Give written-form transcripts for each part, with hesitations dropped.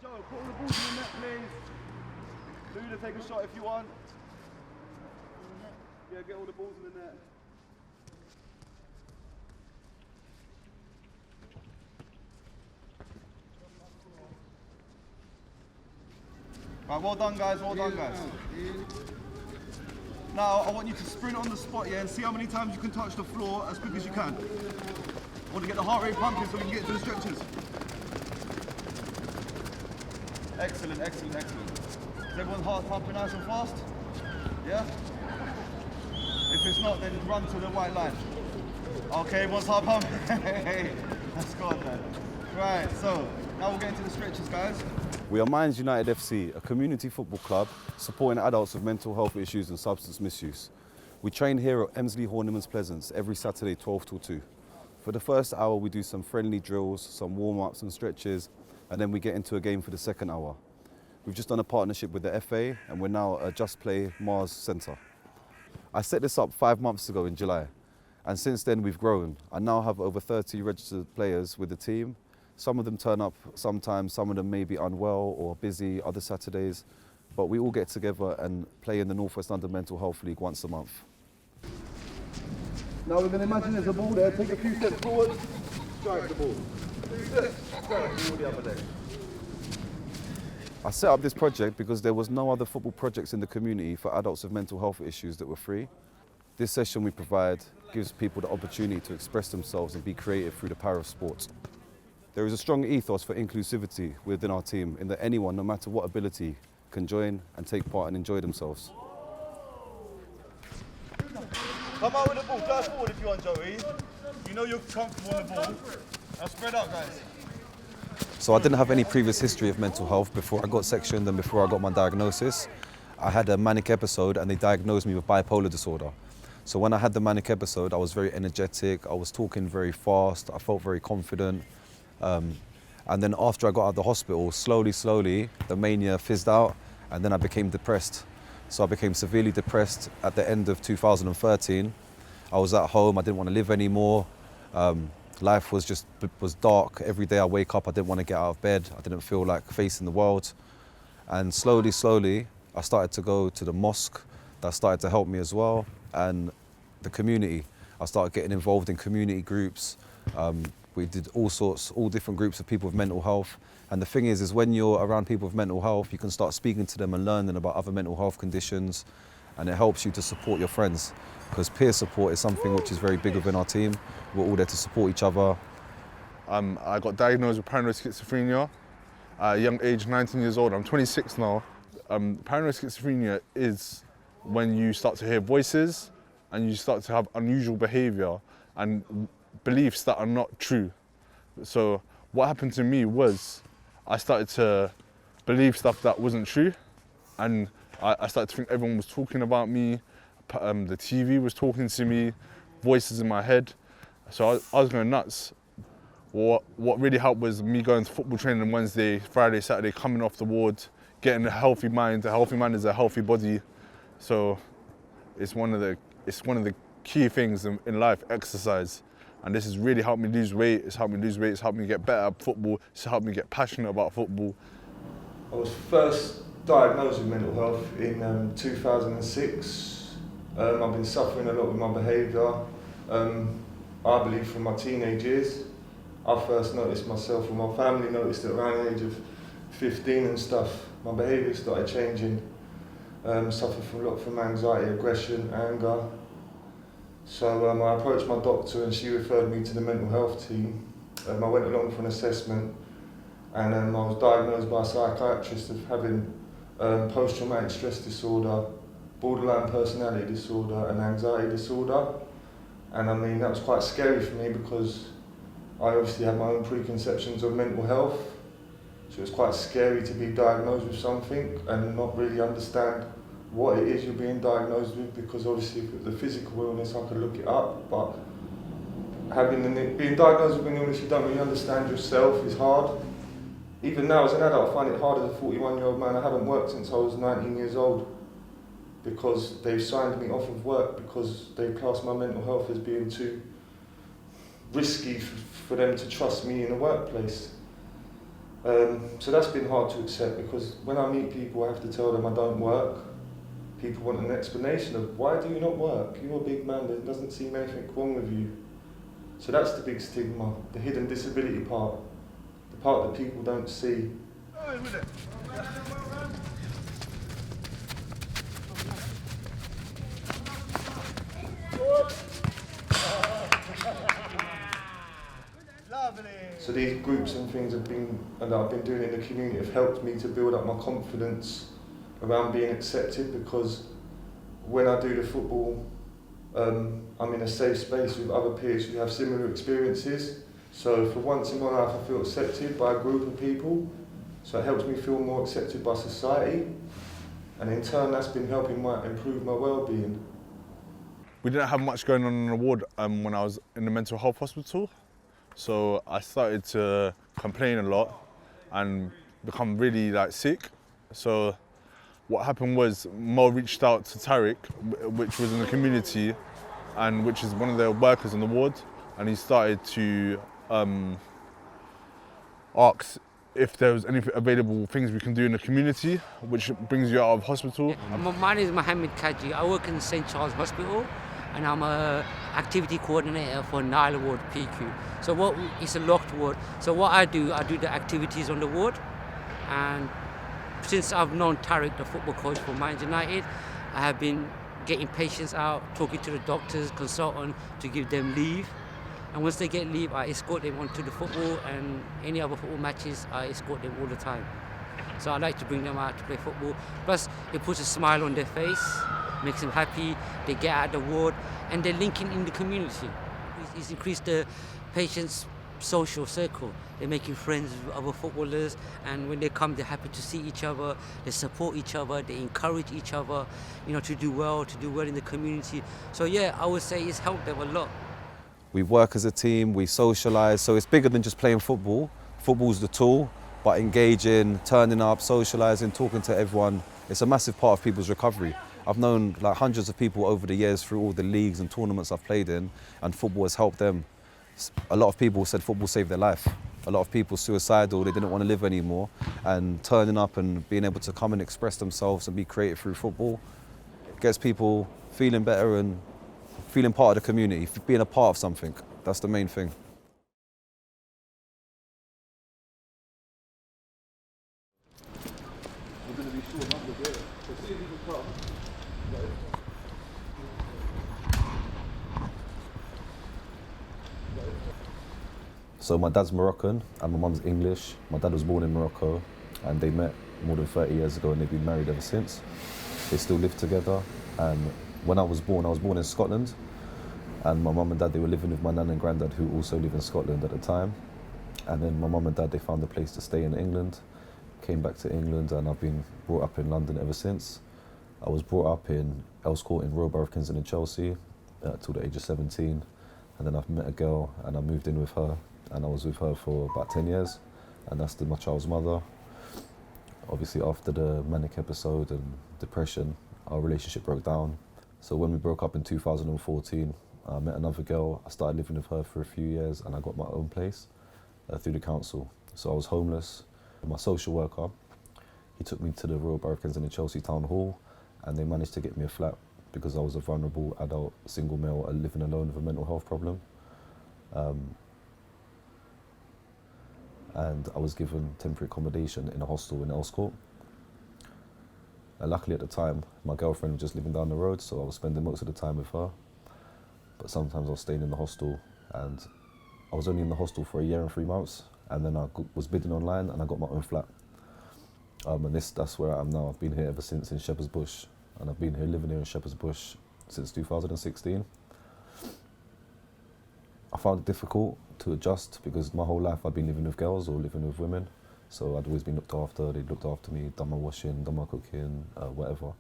Joe, put all the balls in the net, please. Luna, take a shot if you want. Yeah, get all the balls in the net. Right, well done guys, well done guys. Now, I want you to sprint on the spot, yeah, and see how many times you can touch the floor as quick as you can. I want to get the heart rate pumping so we can get to the stretches. Excellent, excellent, excellent. Is everyone's heart pumping nice and fast? Yeah? If it's not, then run to the white line. Okay, everyone's heart pumping. That's good, man. Right, so now we'll get into the stretches, guys. We are Minds United FC, a community football club supporting adults with mental health issues and substance misuse. We train here at Emsley Horniman's Pleasance every Saturday 12 till 2. For the first hour, we do some friendly drills, some warm-ups and stretches, and then we get into a game for the second hour. We've just done a partnership with the FA, and we're now at Just Play Mars Centre. I set this up 5 months ago in July, and since then we've grown. I now have over 30 registered players with the team. Some of them turn up sometimes, some of them may be unwell or busy other Saturdays, but we all get together and play in the North West London Mental Health League once a month. Now we're going to imagine there's a ball there, take a few steps forward, strike the ball. 2 steps, strike the ball the other leg. I set up this project because there was no other football projects in the community for adults with mental health issues that were free. This session we provide gives people the opportunity to express themselves and be creative through the power of sport. There is a strong ethos for inclusivity within our team in that anyone, no matter what ability, can join and take part and enjoy themselves. Come out with the ball, fly forward if you want, Joey. You know you're comfortable on the ball. Now spread out, guys. So I didn't have any previous history of mental health before I got sectioned and before I got my diagnosis. I had a manic episode and they diagnosed me with bipolar disorder. So when I had the manic episode, I was very energetic, I was talking very fast, I felt very confident. And then after I got out of the hospital, slowly, the mania fizzed out and then I became depressed. So I became severely depressed at the end of 2013. I was at home, I didn't want to live anymore. Life was dark. Every day I wake up, I didn't want to get out of bed. I didn't feel like facing the world. And slowly, I started to go to the mosque. That started to help me as well. And the community. I started getting involved in community groups. We did all different groups of people with mental health. And the thing is when you're around people with mental health, you can start speaking to them and learning about other mental health conditions. And it helps you to support your friends. Because peer support is something which is very big within our team. We're all there to support each other. I got diagnosed with paranoid schizophrenia at a young age, 19 years old. I'm 26 now. Paranoid schizophrenia is when you start to hear voices and you start to have unusual behaviour and beliefs that are not true. So what happened to me was I started to believe stuff that wasn't true, and I started to think everyone was talking about me, the TV was talking to me, voices in my head. So I was going nuts. What really helped was me going to football training on Wednesday, Friday, Saturday, coming off the ward, getting a healthy mind. A healthy mind is a healthy body. So it's one of the key things in life, exercise. And this has really helped me lose weight. It's helped me get better at football. It's helped me get passionate about football. I was first diagnosed with mental health in 2006. I've been suffering a lot with my behaviour. I believe from my teenage years. I first noticed myself, and my family noticed it around the age of 15 and stuff. My behaviour started changing. Suffered from a lot from anxiety, aggression, anger. So I approached my doctor and she referred me to the mental health team. I went along for an assessment and I was diagnosed by a psychiatrist of having post-traumatic stress disorder, borderline personality disorder and anxiety disorder. And I mean, that was quite scary for me because I obviously had my own preconceptions of mental health. So it was quite scary to be diagnosed with something and not really understand what it is you're being diagnosed with, because obviously if it was a physical illness I could look it up, but being diagnosed with an illness you don't really understand yourself is hard. Even now as an adult I find it hard as a 41-year-old man. I haven't worked since I was 19 years old because they've signed me off of work because they class my mental health as being too risky for them to trust me in the workplace. So that's been hard to accept, because when I meet people I have to tell them I don't work. People want an explanation of, why do you not work? You're a big man, there doesn't seem anything wrong with you. So that's the big stigma, the hidden disability part, the part that people don't see. So these groups and things that I've been doing in the community have helped me to build up my confidence around being accepted, because when I do the football, I'm in a safe space with other peers who have similar experiences. So for once in my life I feel accepted by a group of people, so it helps me feel more accepted by society, and in turn that's been helping improve my well-being. We didn't have much going on in the ward when I was in the mental health hospital, so I started to complain a lot and become really sick. So what happened was Mo reached out to TARIK, which was in the community and which is one of the workers on the ward, and he started to ask if there was any available things we can do in the community, which brings you out of hospital. My name is Mohammed Kaji. I work in St. Charles Hospital, and I'm an activity coordinator for Nile Ward PQ. So it's a locked ward. So what I do the activities on the ward, and since I've known TARIK, the football coach for Manchester United, I have been getting patients out, talking to the doctors, consultant to give them leave. And once they get leave, I escort them onto the football, and any other football matches, I escort them all the time. So I like to bring them out to play football. Plus, it puts a smile on their face, makes them happy, they get out of the ward, and they're linking in the community. It's increased the patients' social circle. They're making friends with other footballers, and when they come, they're happy to see each other, they support each other, they encourage each other, to do well in the community. So yeah, I would say it's helped them a lot. We work as a team, we socialise, so it's bigger than just playing football. Football's the tool, but engaging, turning up, socialising, talking to everyone, it's a massive part of people's recovery. I've known hundreds of people over the years through all the leagues and tournaments I've played in, and football has helped them. A lot of people said football saved their life. A lot of people suicidal, they didn't want to live anymore, and turning up and being able to come and express themselves and be creative through football gets people feeling better and feeling part of the community, being a part of something. That's the main thing. So my dad's Moroccan and my mum's English. My dad was born in Morocco and they met more than 30 years ago and they've been married ever since. They still live together, and when I was born in Scotland, and my mum and dad, they were living with my nan and granddad who also live in Scotland at the time. And then my mum and dad, they found a place to stay in England, came back to England, and I've been brought up in London ever since. I was brought up in Earls Court in Roe Borough, Kensington and Chelsea till the age of 17. And then I've met a girl and I moved in with her, and I was with her for about 10 years, and that's my child's mother. Obviously after the manic episode and depression, our relationship broke down. So when we broke up in 2014, I met another girl, I started living with her for a few years, and I got my own place through the council. So I was homeless. My social worker, he took me to the Royal Borough of Kensington and Chelsea Town Hall, and they managed to get me a flat because I was a vulnerable adult, single male, living alone with a mental health problem. And I was given temporary accommodation in a hostel in Earls Court. And luckily at the time, my girlfriend was just living down the road, so I was spending most of the time with her. But sometimes I was staying in the hostel, and I was only in the hostel for 1 year and 3 months, and then I was bidding online and I got my own flat. And that's where I am now. I've been here ever since in Shepherd's Bush, and I've been here living here in Shepherd's Bush since 2016. I found it difficult to adjust because my whole life I'd been living with girls or living with women. So I'd always been looked after, they'd looked after me, done my washing, done my cooking, whatever.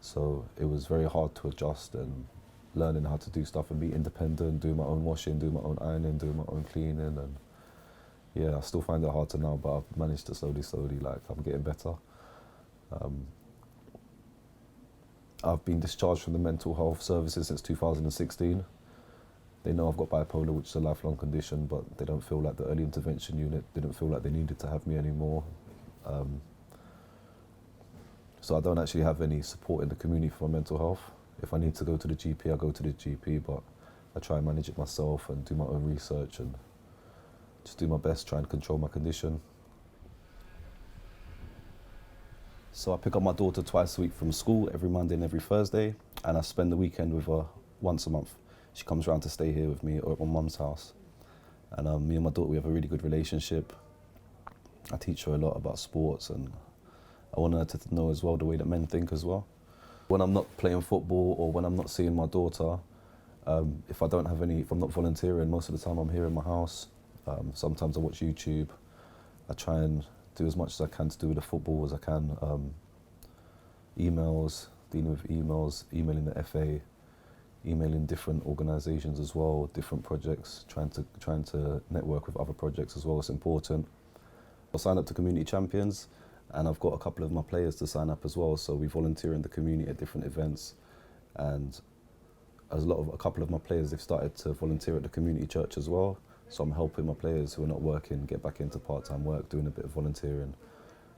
So it was very hard to adjust and learning how to do stuff and be independent, do my own washing, do my own ironing, do my own cleaning. And yeah, I still find it hard to now, but I've managed to slowly, I'm getting better. I've been discharged from the mental health services since 2016. They know I've got bipolar, which is a lifelong condition, but they don't feel like the early intervention unit didn't feel like they needed to have me anymore. So I don't actually have any support in the community for my mental health. If I need to go to the GP, I go to the GP, but I try and manage it myself and do my own research and just do my best, try and control my condition. So I pick up my daughter twice a week from school, every Monday and every Thursday, and I spend the weekend with her once a month. She comes around to stay here with me or at my mum's house. And me and my daughter, we have a really good relationship. I teach her a lot about sports, and I want her to know as well the way that men think as well. When I'm not playing football or when I'm not seeing my daughter, if I'm not volunteering, most of the time I'm here in my house. Sometimes I watch YouTube. I try and do as much as I can to do with the football as I can. Emails, dealing with emails, emailing the FA, emailing different organisations as well, different projects, trying to network with other projects as well. It's important. I signed up to Community Champions, and I've got a couple of my players to sign up as well. So we volunteer in the community at different events, and a couple of my players, they've started to volunteer at the community church as well. So I'm helping my players who are not working get back into part-time work, doing a bit of volunteering,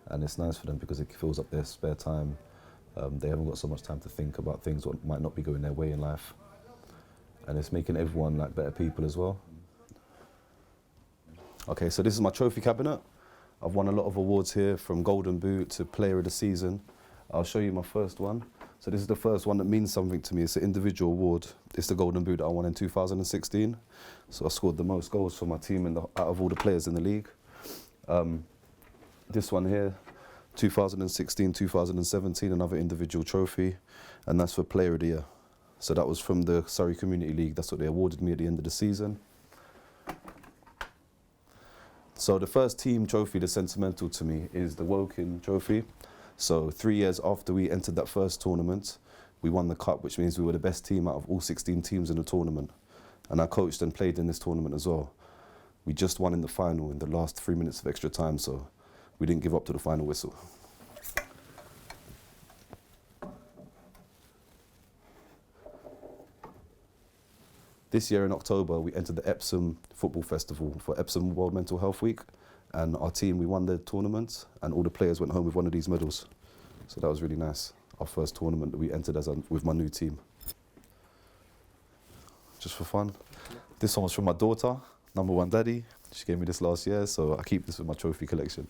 and it's nice for them because it fills up their spare time. They haven't got so much time to think about things that might not be going their way in life, and it's making everyone like better people as well. Okay, so this is my trophy cabinet. I've won a lot of awards here, from Golden Boot to Player of the Season. I'll show you my first one. So this is the first one that means something to me. It's an individual award. It's the Golden Boot that I won in 2016. So I scored the most goals for my team out of all the players in the league. This one here, 2016, 2017, another individual trophy, and that's for Player of the Year. So that was from the Surrey Community League. That's what they awarded me at the end of the season. So the first team trophy that's sentimental to me is the Woking trophy. So 3 years after we entered that first tournament, we won the cup, which means we were the best team out of all 16 teams in the tournament. And I coached and played in this tournament as well. We just won in the final in the last 3 minutes of extra time, so we didn't give up to the final whistle. This year in October, we entered the Epsom Football Festival for Epsom World Mental Health Week, and our team, we won the tournament, and all the players went home with one of these medals. So that was really nice. Our first tournament that we entered with my new team. Just for fun. This one was from my daughter, number one daddy. She gave me this last year, so I keep this in my trophy collection.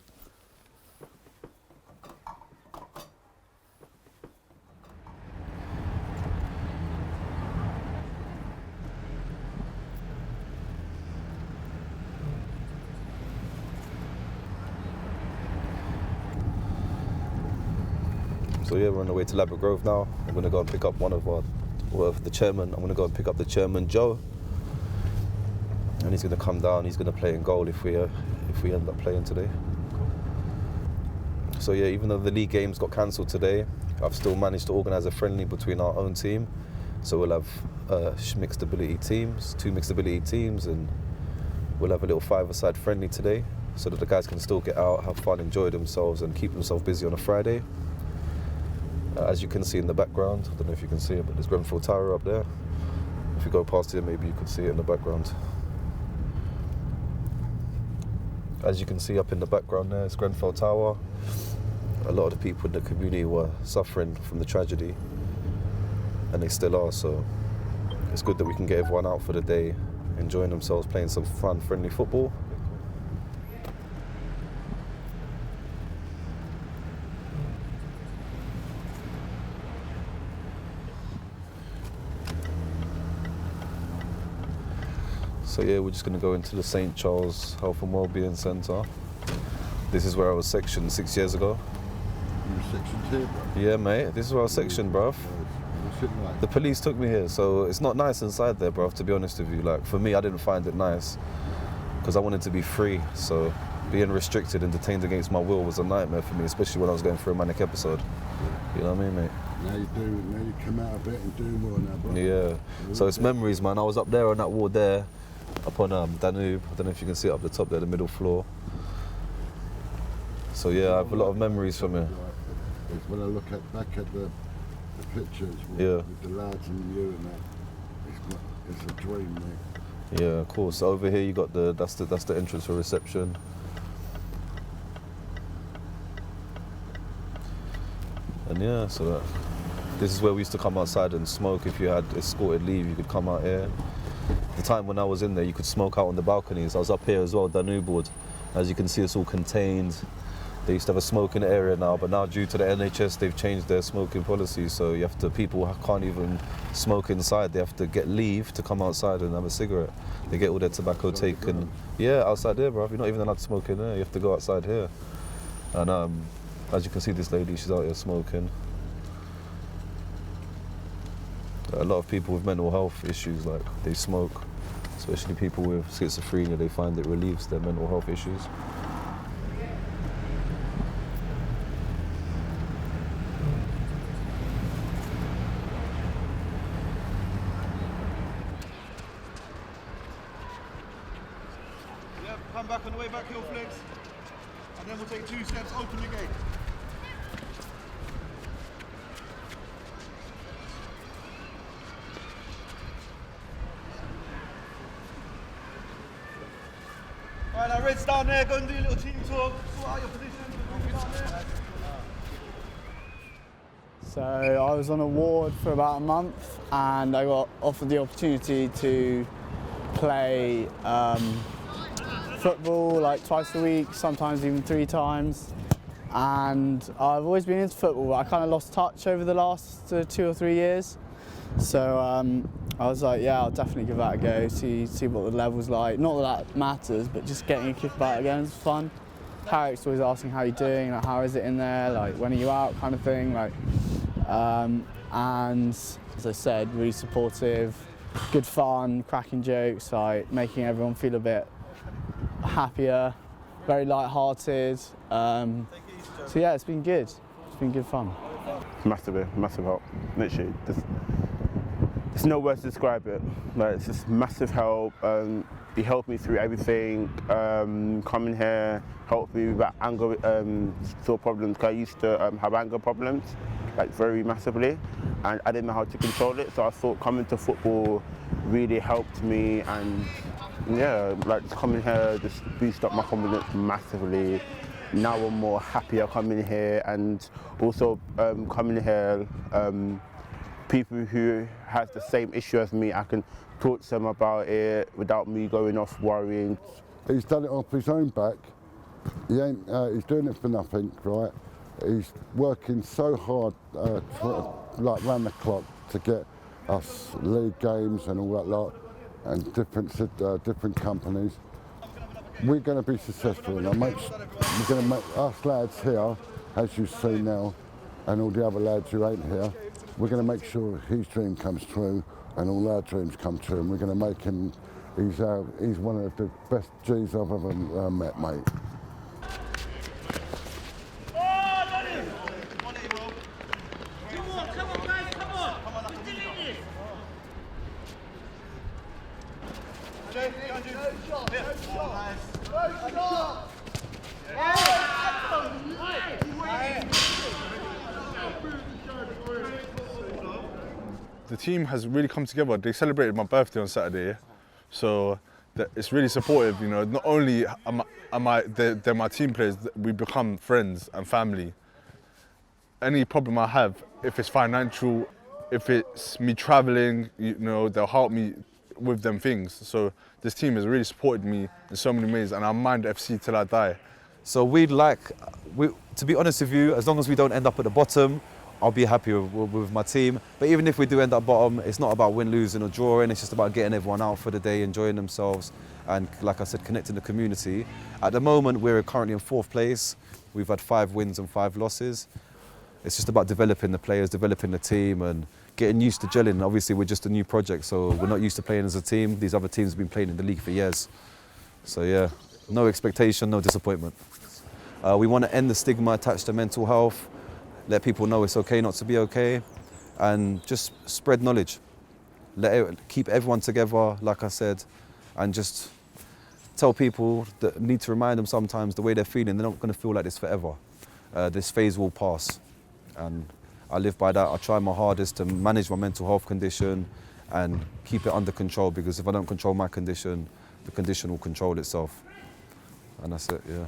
So yeah, we're on the way to Ladbroke Grove now. I'm going to go and pick up the chairman. I'm going to go and pick up the chairman, Joe. And he's going to come down. He's going to play in goal if we end up playing today. So yeah, even though the league games got cancelled today, I've still managed to organise a friendly between our own team. So we'll have mixed ability teams, 2 mixed ability teams, and we'll have a little 5-a-side friendly today so that the guys can still get out, have fun, enjoy themselves and keep themselves busy on a Friday. As you can see in the background, I don't know if you can see it, but there's Grenfell Tower up there. If you go past here, maybe you could see it in the background. As you can see up in the background there, it's Grenfell Tower. A lot of the people in the community were suffering from the tragedy, and they still are, so it's good that we can get everyone out for the day, enjoying themselves, playing some fun, friendly football. So yeah, we're just going to go into the St. Charles Health and Wellbeing Centre. This is where I was sectioned 6 years ago. You were sectioned here, bro? Yeah, mate. This is where I was sectioned, bruv. What's it like? The police took me here, so it's not nice inside there, bruv, to be honest with you. Like, for me, I didn't find it nice because I wanted to be free. So being restricted and detained against my will was a nightmare for me, especially when I was going through a manic episode. You know what I mean, mate? Now you come out of it and do more now, bro. Yeah. So it's memories, man. I was up there on that ward there, up on Danube. I don't know if you can see it up the top there, the middle floor. So yeah, I have a lot of memories from here. It's when I look back at the pictures with the lads and you and that, It's a dream, mate. Yeah, cool. So over here you got that's the entrance for reception. And yeah, so this is where we used to come outside and smoke. If you had escorted leave, you could come out here. The time when I was in there, you could smoke out on the balconies. I was up here as well, Danuboard. As you can see, it's all contained. They used to have a smoking area now, but now due to the NHS, they've changed their smoking policy. So people can't even smoke inside. They have to get leave to come outside and have a cigarette. They get all their tobacco taken. Yeah, outside here, bro. You're not even allowed to smoke in there. You have to go outside here. And as you can see, this lady, she's out here smoking. A lot of people with mental health issues, like they smoke, especially people with schizophrenia, they find it relieves their mental health issues. Yeah, come back on the way back, heel flex, and then we'll take 2 steps, open the gate. Right, now Red's down there, go and do a little team talk, sort out your position. So I was on a ward for about a month and I got offered the opportunity to play football like twice a week, sometimes even 3 times. And I've always been into football, but I kind of lost touch over the last 2 or 3 years. So I was like, yeah, I'll definitely give that a go, see what the level's like. Not that that matters, but just getting a kick about again is fun. TARIK's always asking how you're doing, like, how is it in there, like when are you out, kind of thing. Like, and as I said, really supportive, good fun, cracking jokes, like making everyone feel a bit happier, very light-hearted. So yeah, it's been good. It's been good fun. Massive help, literally. There's no words to describe it. Like, it's just massive help. He helped me through everything. Coming here helped me with anger sort of problems. Cause I used to have anger problems, like very massively, and I didn't know how to control it. So I thought coming to football really helped me, and yeah, like just coming here just boosted up my confidence massively. Now I'm more happier coming here, and also coming here, people who has the same issue as me, I can talk to them about it without me going off worrying. He's done it off his own back. He's doing it for nothing, right? He's working so hard, like round the clock, to get us league games and all that lot, and different companies. We're going to be successful, and we're going to make us lads here, as you see now, and all the other lads who ain't here, we're going to make sure his dream comes true and all our dreams come true, and we're going to make him, he's one of the best G's I've ever met, mate. The team has really come together. They celebrated my birthday on Saturday, so it's really supportive. You know, not only they're my team players, we become friends and family. Any problem I have, if it's financial, if it's me traveling, you know, they'll help me with them things. So this team has really supported me in so many ways, and I'll mind FC till I die. So to be honest with you, as long as we don't end up at the bottom, I'll be happy with my team. But even if we do end up bottom, it's not about win, losing or drawing. It's just about getting everyone out for the day, enjoying themselves, and like I said, connecting the community. At the moment, we're currently in 4th place. We've had 5 wins and 5 losses. It's just about developing the players, developing the team, and getting used to gelling. Obviously, we're just a new project, so we're not used to playing as a team. These other teams have been playing in the league for years. So yeah, no expectation, no disappointment. We want to end the stigma attached to mental health, let people know it's okay not to be okay, and just spread knowledge. Keep everyone together, like I said, and just tell people that need to remind them sometimes the way they're feeling, they're not going to feel like this forever. This phase will pass, and I live by that. I try my hardest to manage my mental health condition and keep it under control, because if I don't control my condition, the condition will control itself. And that's it, yeah.